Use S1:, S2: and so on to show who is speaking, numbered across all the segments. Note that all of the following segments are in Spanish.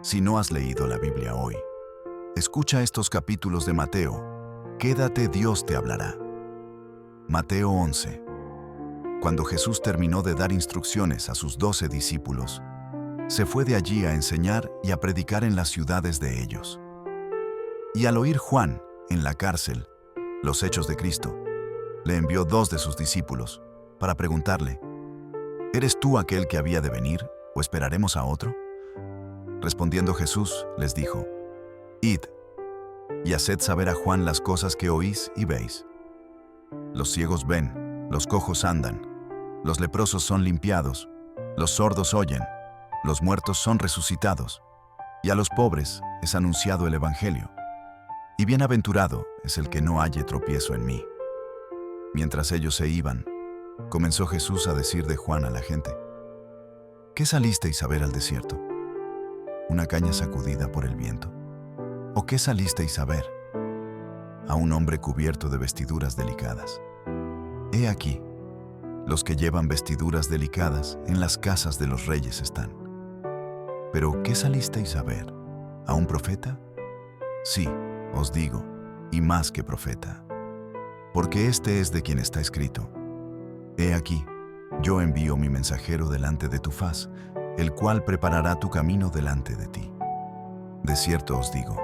S1: Si no has leído la Biblia hoy, escucha estos capítulos de Mateo. Quédate, Dios te hablará. Mateo 11. Cuando Jesús terminó de dar instrucciones a sus 12 discípulos, se fue de allí a enseñar y a predicar en las ciudades de ellos. Y al oír Juan, en la cárcel, los hechos de Cristo, le envió 2 de sus discípulos para preguntarle: ¿Eres tú aquel que había de venir, o esperaremos a otro? Respondiendo Jesús, les dijo: Id, y haced saber a Juan las cosas que oís y veis. Los ciegos ven, los cojos andan, los leprosos son limpiados, los sordos oyen, los muertos son resucitados, y a los pobres es anunciado el Evangelio. Y bienaventurado es el que no halle tropiezo en mí. Mientras ellos se iban, comenzó Jesús a decir de Juan a la gente: ¿Qué salisteis a ver al desierto? ¿Una caña sacudida por el viento? ¿O qué salisteis a ver? ¿A un hombre cubierto de vestiduras delicadas? He aquí, los que llevan vestiduras delicadas en las casas de los reyes están. ¿Pero qué salisteis a ver? ¿A un profeta? Sí, os digo, y más que profeta. Porque este es de quien está escrito: He aquí, yo envío mi mensajero delante de tu faz, el cual preparará tu camino delante de ti. De cierto os digo,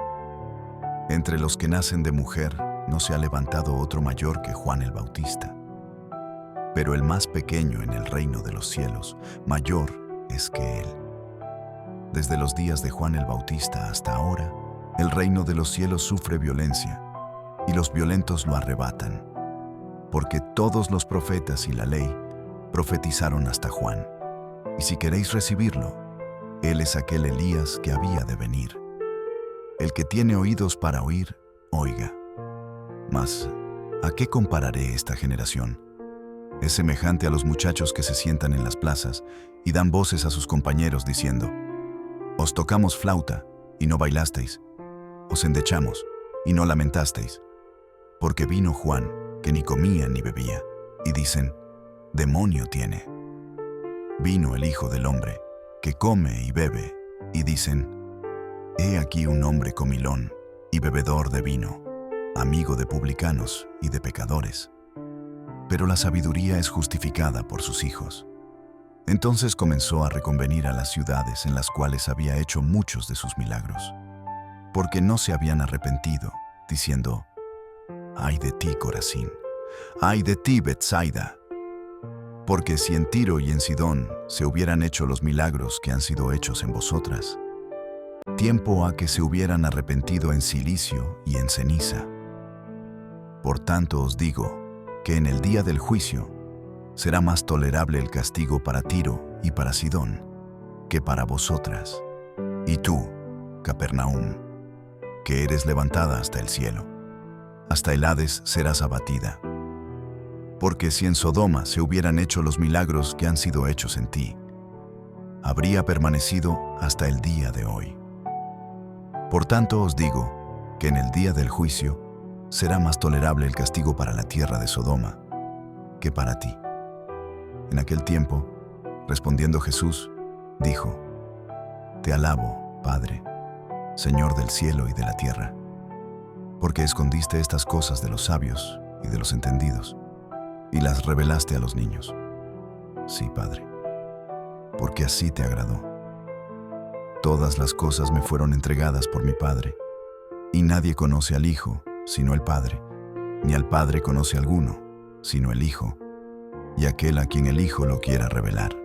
S1: entre los que nacen de mujer no se ha levantado otro mayor que Juan el Bautista. Pero el más pequeño en el reino de los cielos, mayor es que él. Desde los días de Juan el Bautista hasta ahora, el reino de los cielos sufre violencia, y los violentos lo arrebatan. Porque todos los profetas y la ley profetizaron hasta Juan. Y si queréis recibirlo, él es aquel Elías que había de venir. El que tiene oídos para oír, oiga. Mas, ¿a qué compararé esta generación? Es semejante a los muchachos que se sientan en las plazas y dan voces a sus compañeros diciendo: Os tocamos flauta, y no bailasteis. Os endechamos, y no lamentasteis. Porque vino Juan, que ni comía ni bebía, y dicen: Demonio tiene. Vino el Hijo del Hombre, que come y bebe, y dicen: He aquí un hombre comilón y bebedor de vino, amigo de publicanos y de pecadores. Pero la sabiduría es justificada por sus hijos. Entonces comenzó a reconvenir a las ciudades en las cuales había hecho muchos de sus milagros, porque no se habían arrepentido, diciendo: Ay de ti, Corazín, ay de ti, Betsaida. Porque si en Tiro y en Sidón se hubieran hecho los milagros que han sido hechos en vosotras, tiempo ha que se hubieran arrepentido en cilicio y en ceniza. Por tanto os digo que en el día del juicio será más tolerable el castigo para Tiro y para Sidón que para vosotras. Y tú, Capernaum, que eres levantada hasta el cielo, hasta el Hades serás abatida. Porque si en Sodoma se hubieran hecho los milagros que han sido hechos en ti, habría permanecido hasta el día de hoy. Por tanto os digo que en el día del juicio será más tolerable el castigo para la tierra de Sodoma que para ti. En aquel tiempo, respondiendo Jesús, dijo: Te alabo, Padre, Señor del cielo y de la tierra, porque escondiste estas cosas de los sabios y de los entendidos, y las revelaste a los niños. Sí, Padre, porque así te agradó. Todas las cosas me fueron entregadas por mi Padre, y nadie conoce al Hijo sino el Padre, ni al Padre conoce alguno sino el Hijo, y aquel a quien el Hijo lo quiera revelar.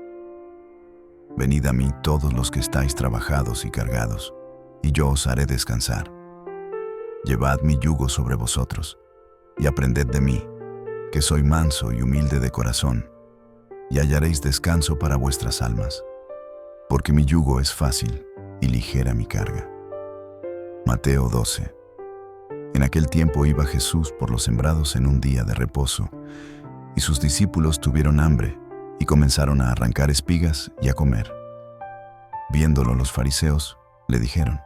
S1: Venid a mí todos los que estáis trabajados y cargados, y yo os haré descansar. Llevad mi yugo sobre vosotros, y aprended de mí, que soy manso y humilde de corazón, y hallaréis descanso para vuestras almas, porque mi yugo es fácil y ligera mi carga. Mateo 12. En aquel tiempo iba Jesús por los sembrados en un día de reposo, y sus discípulos tuvieron hambre, y comenzaron a arrancar espigas y a comer. Viéndolo los fariseos, le dijeron: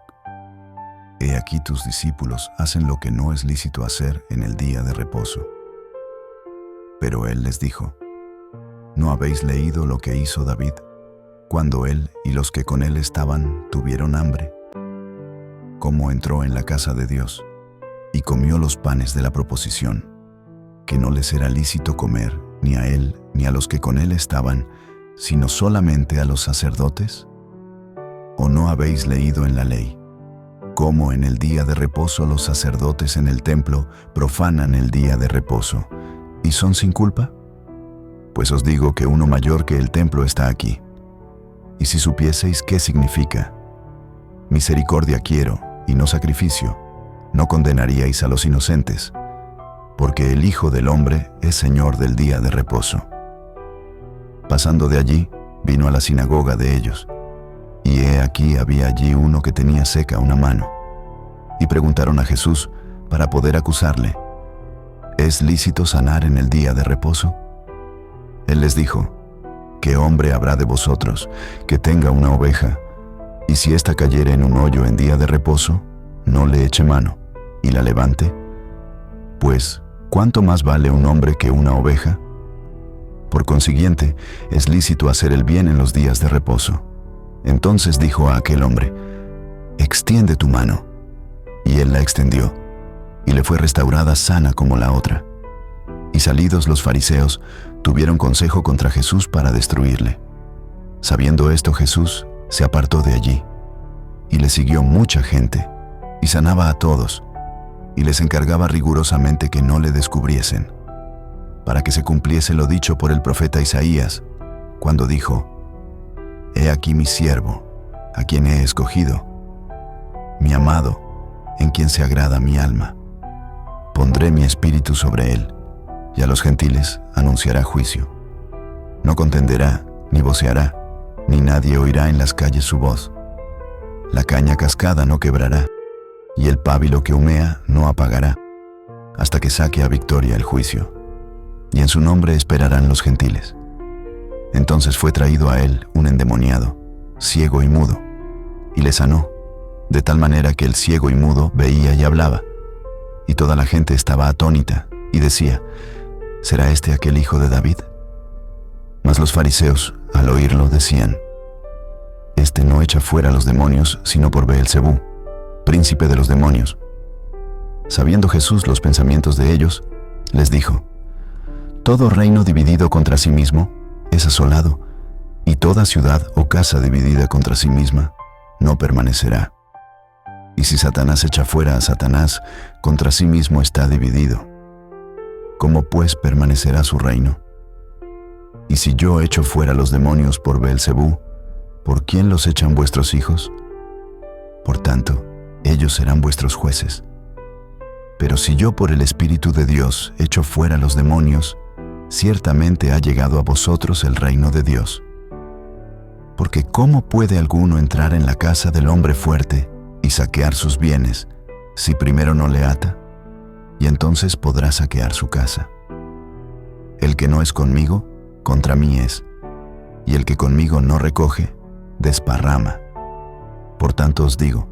S1: He aquí tus discípulos hacen lo que no es lícito hacer en el día de reposo. Pero él les dijo: ¿No habéis leído lo que hizo David Cuando él y los que con él estaban tuvieron hambre, cómo entró en la casa de Dios y comió los panes de la proposición, que no les era lícito comer ni a él ni a los que con él estaban, sino solamente a los sacerdotes? ¿O no habéis leído en la ley cómo en el día de reposo los sacerdotes en el templo profanan el día de reposo y son sin culpa? Pues os digo que uno mayor que el templo está aquí. Y si supieseis qué significa, misericordia quiero y no sacrificio, no condenaríais a los inocentes, porque el Hijo del Hombre es Señor del día de reposo. Pasando de allí, vino a la sinagoga de ellos, y he aquí había allí uno que tenía seca una mano. Y preguntaron a Jesús para poder acusarle: ¿es lícito sanar en el día de reposo? Él les dijo: ¿qué hombre habrá de vosotros que tenga una oveja, y si ésta cayere en un hoyo en día de reposo, no le eche mano y la levante? Pues, ¿cuánto más vale un hombre que una oveja? Por consiguiente, es lícito hacer el bien en los días de reposo. Entonces dijo a aquel hombre: extiende tu mano. Y él la extendió, y le fue restaurada sana como la otra. Y salidos los fariseos, tuvieron consejo contra Jesús para destruirle. Sabiendo esto, Jesús se apartó de allí, y le siguió mucha gente, y sanaba a todos, y les encargaba rigurosamente que no le descubriesen, para que se cumpliese lo dicho por el profeta Isaías, cuando dijo: He aquí mi siervo, a quien he escogido, mi amado, en quien se agrada mi alma. Pondré mi espíritu sobre él, y a los gentiles anunciará juicio. No contenderá, ni voceará, ni nadie oirá en las calles su voz. La caña cascada no quebrará, y el pábilo que humea no apagará, hasta que saque a victoria el juicio. Y en su nombre esperarán los gentiles. Entonces fue traído a él un endemoniado, ciego y mudo, y le sanó, de tal manera que el ciego y mudo veía y hablaba, y toda la gente estaba atónita, y decía: ¿será este aquel hijo de David? Mas los fariseos, al oírlo, decían: Este no echa fuera a los demonios, sino por Beelzebú, príncipe de los demonios. Sabiendo Jesús los pensamientos de ellos, les dijo: Todo reino dividido contra sí mismo es asolado, y toda ciudad o casa dividida contra sí misma no permanecerá. Y si Satanás echa fuera a Satanás, contra sí mismo está dividido. ¿Cómo pues permanecerá su reino? Y si yo echo fuera los demonios por Beelzebú, ¿por quién los echan vuestros hijos? Por tanto, ellos serán vuestros jueces. Pero si yo por el Espíritu de Dios echo fuera los demonios, ciertamente ha llegado a vosotros el reino de Dios. Porque ¿cómo puede alguno entrar en la casa del hombre fuerte y saquear sus bienes, si primero no le ata? Y entonces podrá saquear su casa. El que no es conmigo, contra mí es, y el que conmigo no recoge, desparrama. Por tanto os digo,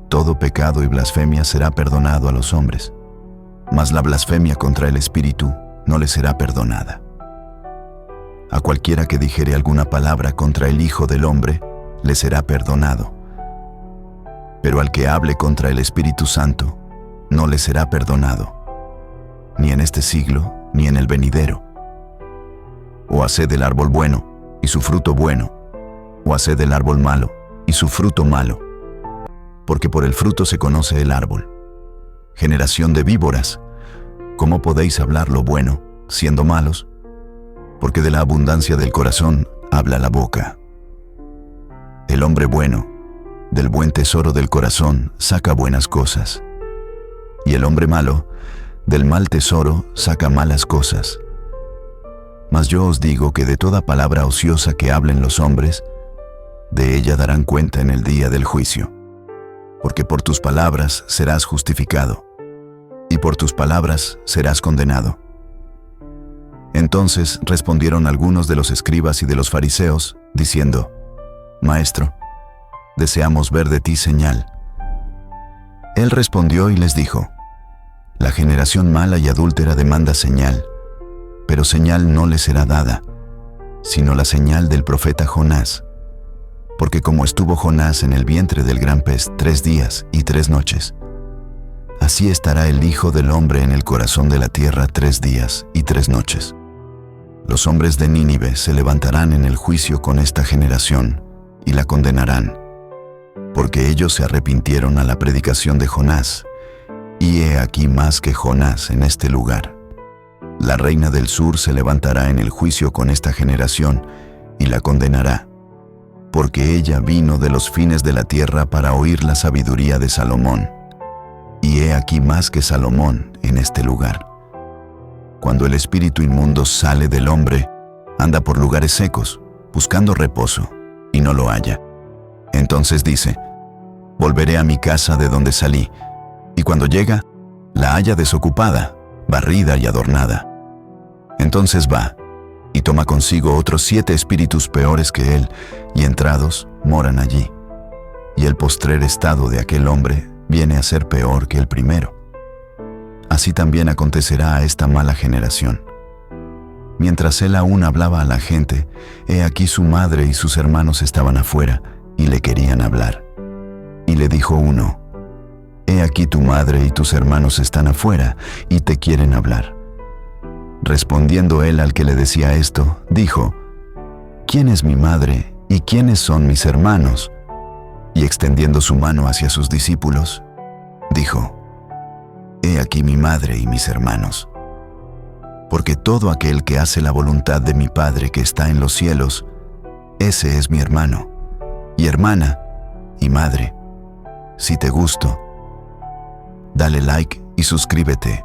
S1: todo pecado y blasfemia será perdonado a los hombres, mas la blasfemia contra el Espíritu no le será perdonada. A cualquiera que dijere alguna palabra contra el Hijo del Hombre, le será perdonado. Pero al que hable contra el Espíritu Santo, no le será perdonado, ni en este siglo, ni en el venidero. O haced el árbol bueno, y su fruto bueno, o haced el árbol malo, y su fruto malo. Porque por el fruto se conoce el árbol. Generación de víboras, ¿cómo podéis hablar lo bueno, siendo malos? Porque de la abundancia del corazón habla la boca. El hombre bueno, del buen tesoro del corazón saca buenas cosas. Y el hombre malo, del mal tesoro saca malas cosas. Mas yo os digo que de toda palabra ociosa que hablen los hombres, de ella darán cuenta en el día del juicio. Porque por tus palabras serás justificado, y por tus palabras serás condenado. Entonces respondieron algunos de los escribas y de los fariseos, diciendo: Maestro, deseamos ver de ti señal. Él respondió y les dijo: La generación mala y adúltera demanda señal, pero señal no le será dada, sino la señal del profeta Jonás. porque como estuvo Jonás en el vientre del gran pez 3 días y 3 noches, así estará el Hijo del Hombre en el corazón de la tierra 3 días y 3 noches. Los hombres de Nínive se levantarán en el juicio con esta generación y la condenarán, porque ellos se arrepintieron a la predicación de Jonás, y he aquí más que Jonás en este lugar. La reina del sur se levantará en el juicio con esta generación y la condenará, porque ella vino de los fines de la tierra para oír la sabiduría de Salomón, y he aquí más que Salomón en este lugar. Cuando el espíritu inmundo sale del hombre, anda por lugares secos, buscando reposo, y no lo halla. Entonces dice: volveré a mi casa de donde salí, y cuando llega, la halla desocupada, barrida y adornada. Entonces va, y toma consigo otros 7 espíritus peores que él, y entrados, moran allí. Y el postrer estado de aquel hombre viene a ser peor que el primero. Así también acontecerá a esta mala generación. Mientras él aún hablaba a la gente, he aquí su madre y sus hermanos estaban afuera, y le querían hablar. Y le dijo uno: he aquí tu madre y tus hermanos están afuera, y te quieren hablar. Respondiendo él al que le decía esto, dijo: ¿quién es mi madre y quiénes son mis hermanos? Y extendiendo su mano hacia sus discípulos, dijo: he aquí mi madre y mis hermanos. Porque todo aquel que hace la voluntad de mi Padre que está en los cielos, ese es mi hermano, y hermana, y madre. Si te gusto, dale like y suscríbete.